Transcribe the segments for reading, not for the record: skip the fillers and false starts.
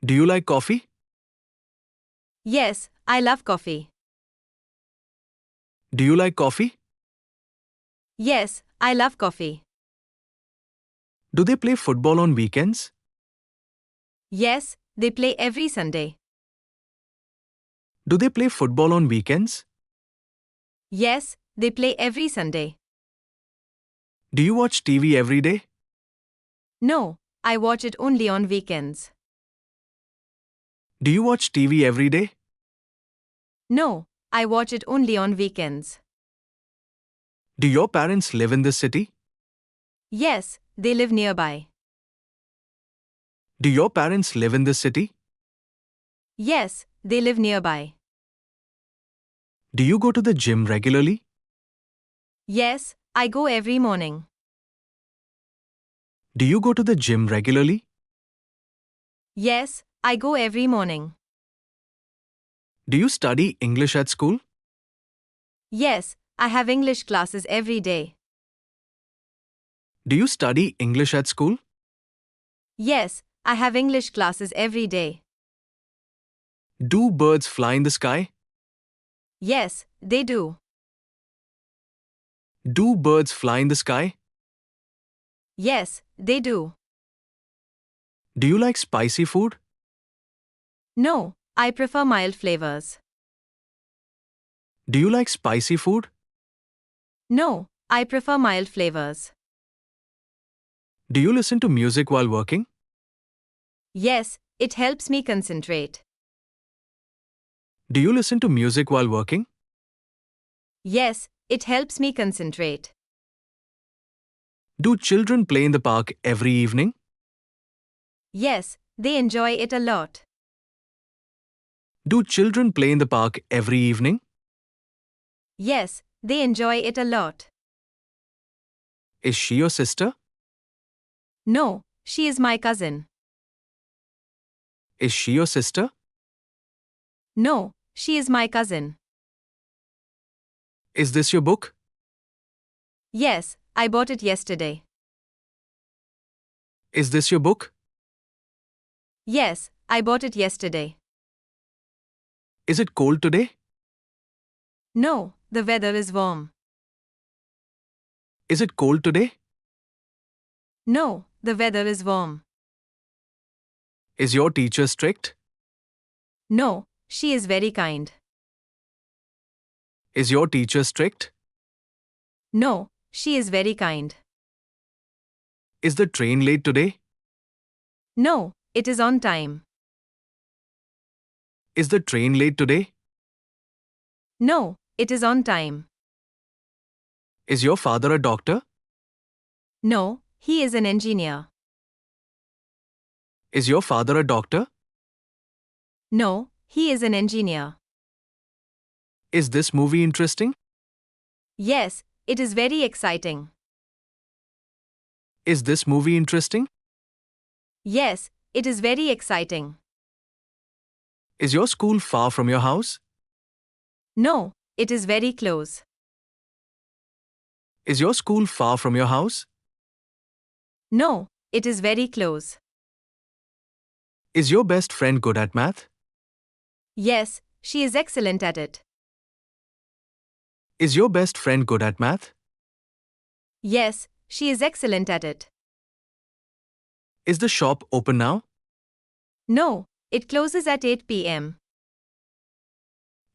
Do you like coffee? Yes, I love coffee. Do you like coffee? Yes, I love coffee. Do they play football on weekends? Yes, they play every Sunday. Do they play football on weekends? Yes, they play every Sunday. Do you watch TV every day? No, I watch it only on weekends. Do you watch TV every day? No, I watch it only on weekends. Do your parents live in this city? Yes, they live nearby. Do your parents live in this city? Yes, they live nearby. Do you go to the gym regularly? Yes, I go every morning. Do you go to the gym regularly? Yes, I go every morning. Do you study English at school? Yes, I have English classes every day. Do you study English at school? Yes, I have English classes every day. Do birds fly in the sky? Yes, they do. Do birds fly in the sky? Yes, they do. Do you like spicy food? No, I prefer mild flavors. Do you like spicy food? No, I prefer mild flavors. Do you listen to music while working? Yes, it helps me concentrate. Do you listen to music while working? Yes, it helps me concentrate. Do children play in the park every evening? Yes, they enjoy it a lot. Do children play in the park every evening? Yes, they enjoy it a lot. Is she your sister? No, she is my cousin. Is she your sister? No, she is my cousin. Is this your book? Yes, I bought it yesterday. Is this your book? Yes, I bought it yesterday. Is it cold today? No, the weather is warm. Is it cold today? No, the weather is warm. Is your teacher strict? No, she is very kind. Is your teacher strict? No, she is very kind. Is the train late today? No, it is on time. Is the train late today? No, it is on time. Is your father a doctor? No, he is an engineer. Is your father a doctor? No, he is an engineer. Is this movie interesting? Yes, it is very exciting. Is this movie interesting? Yes, it is very exciting. Is your school far from your house? No, it is very close. Is your school far from your house? No, it is very close. Is your best friend good at math? Yes, she is excellent at it. Is your best friend good at math? Yes, she is excellent at it. Is the shop open now? No, it closes at 8 p.m.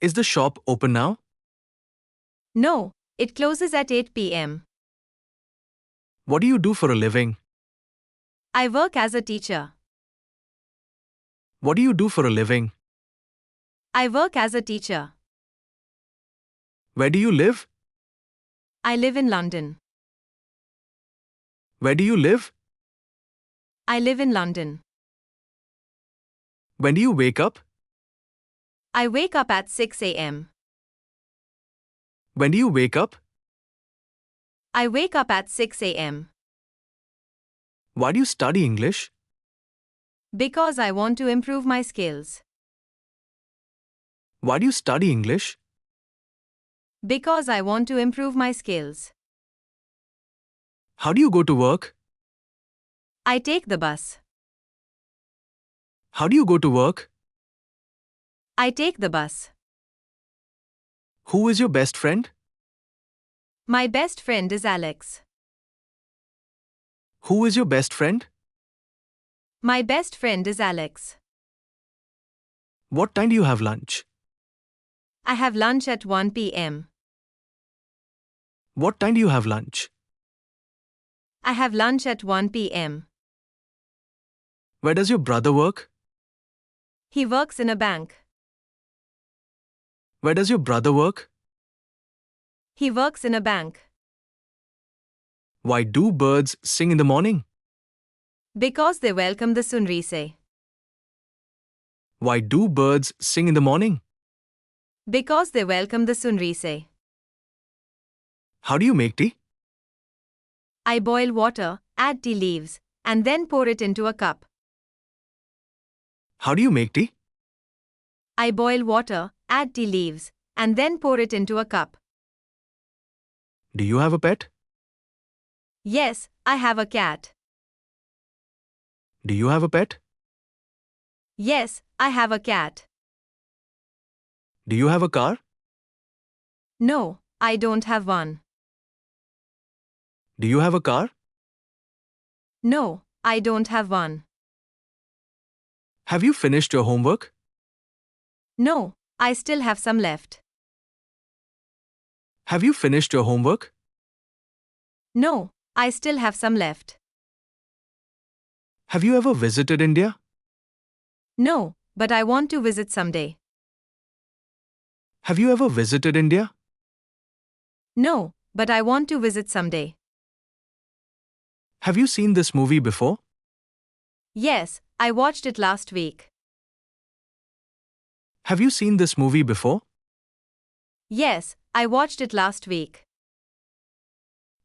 Is the shop open now? No, it closes at 8 p.m. What do you do for a living? I work as a teacher. What do you do for a living? I work as a teacher. Where do you live? I live in London. Where do you live? I live in London. When do you wake up? I wake up at 6 a.m. When do you wake up? I wake up at 6 a.m. Why do you study English? Because I want to improve my skills. Why do you study English? Because I want to improve my skills. How do you go to work? I take the bus. How do you go to work? I take the bus. Who is your best friend? My best friend is Alex. Who is your best friend? My best friend is Alex. What time do you have lunch? I have lunch at 1 p.m. What time do you have lunch? I have lunch at 1 p.m. Where does your brother work? He works in a bank. Where does your brother work? He works in a bank. Why do birds sing in the morning? Because they welcome the sunrise. Why do birds sing in the morning? Because they welcome the sunrise. How do you make tea? I boil water, add tea leaves, and then pour it into a cup. How do you make tea? I boil water, add tea leaves, and then pour it into a cup. Do you have a pet? Yes, I have a cat. Do you have a pet? Yes, I have a cat. Do you have a car? No, I don't have one. Do you have a car? No, I don't have one. Have you finished your homework? No, I still have some left. Have you finished your homework? No, I still have some left. Have you ever visited India? No, but I want to visit someday. Have you ever visited India? No, but I want to visit someday. Have you seen this movie before? Yes, I watched it last week. Have you seen this movie before? Yes, I watched it last week.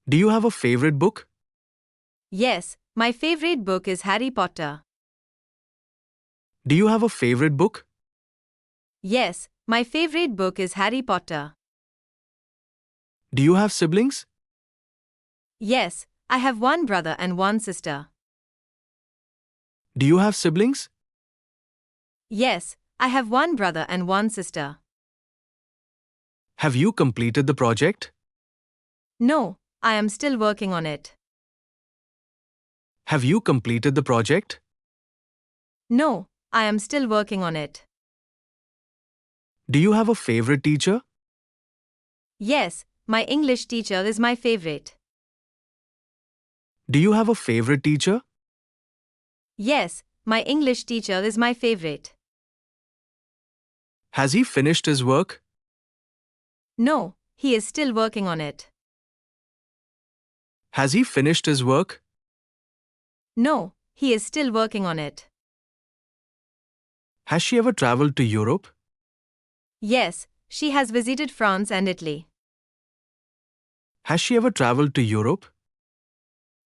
Do you have a favorite book? Yes, my favorite book is Harry Potter. Do you have a favorite book? Yes, my favorite book is Harry Potter. Do you have siblings? Yes, I have one brother and one sister. Do you have siblings? Yes, I have one brother and one sister. Have you completed the project? No, I am still working on it. Have you completed the project? No, I am still working on it. Do you have a favorite teacher? Yes, my English teacher is my favorite. Do you have a favorite teacher? Yes, my English teacher is my favorite. Has he finished his work? No, he is still working on it. Has he finished his work? No, he is still working on it. Has she ever traveled to Europe? Yes, she has visited France and Italy. Has she ever traveled to Europe?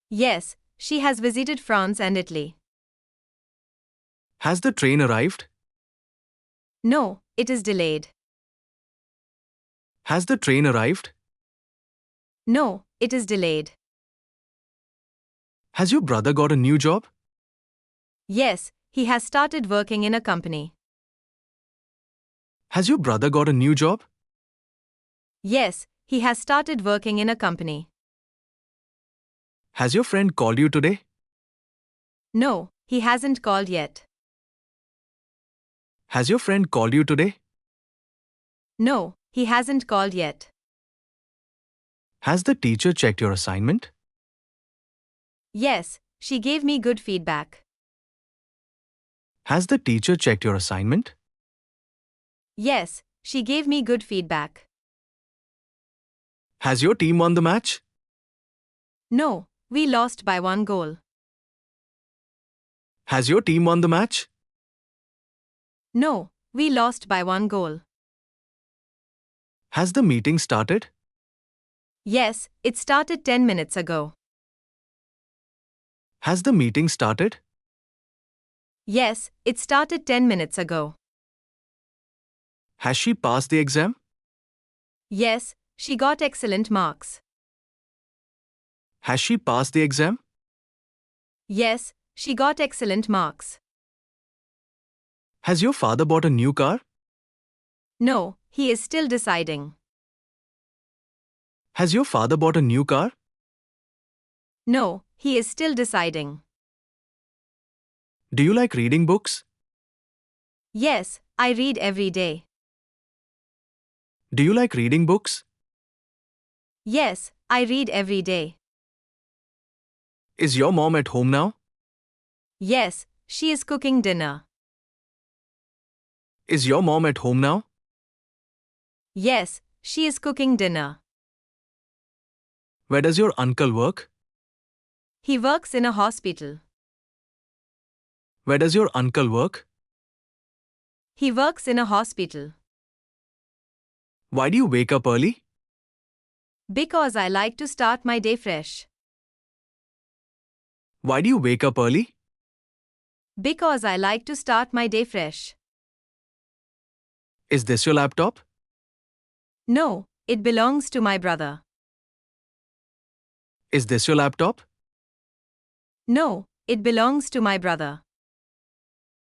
Yes, she has visited France and Italy. Has the train arrived? No, it is delayed. Has the train arrived? No, it is delayed. Has your brother got a new job? Yes, he has started working in a company. Has your brother got a new job? Yes, he has started working in a company. Has your friend called you today? No, he hasn't called yet. Has your friend called you today? No, he hasn't called yet. Has the teacher checked your assignment? Yes, she gave me good feedback. Has the teacher checked your assignment? Yes, she gave me good feedback. Has your team won the match? No, we lost by 1 goal. Has your team won the match? No, we lost by 1 goal. Has the meeting started? Yes, it started 10 minutes ago. Has the meeting started? Yes, it started 10 minutes ago. Has she passed the exam? Yes, she got excellent marks. Has she passed the exam? Yes, she got excellent marks. Has your father bought a new car? No, he is still deciding. Has your father bought a new car? No, he is still deciding. Do you like reading books? Yes, I read every day. Do you like reading books? Yes, I read every day. Is your mom at home now? Yes, she is cooking dinner. Is your mom at home now? Yes, she is cooking dinner. Where does your uncle work? He works in a hospital. Where does your uncle work? He works in a hospital. Why do you wake up early? Because I like to start my day fresh. Why do you wake up early? Because I like to start my day fresh. Is this your laptop? No, it belongs to my brother. Is this your laptop? No, it belongs to my brother.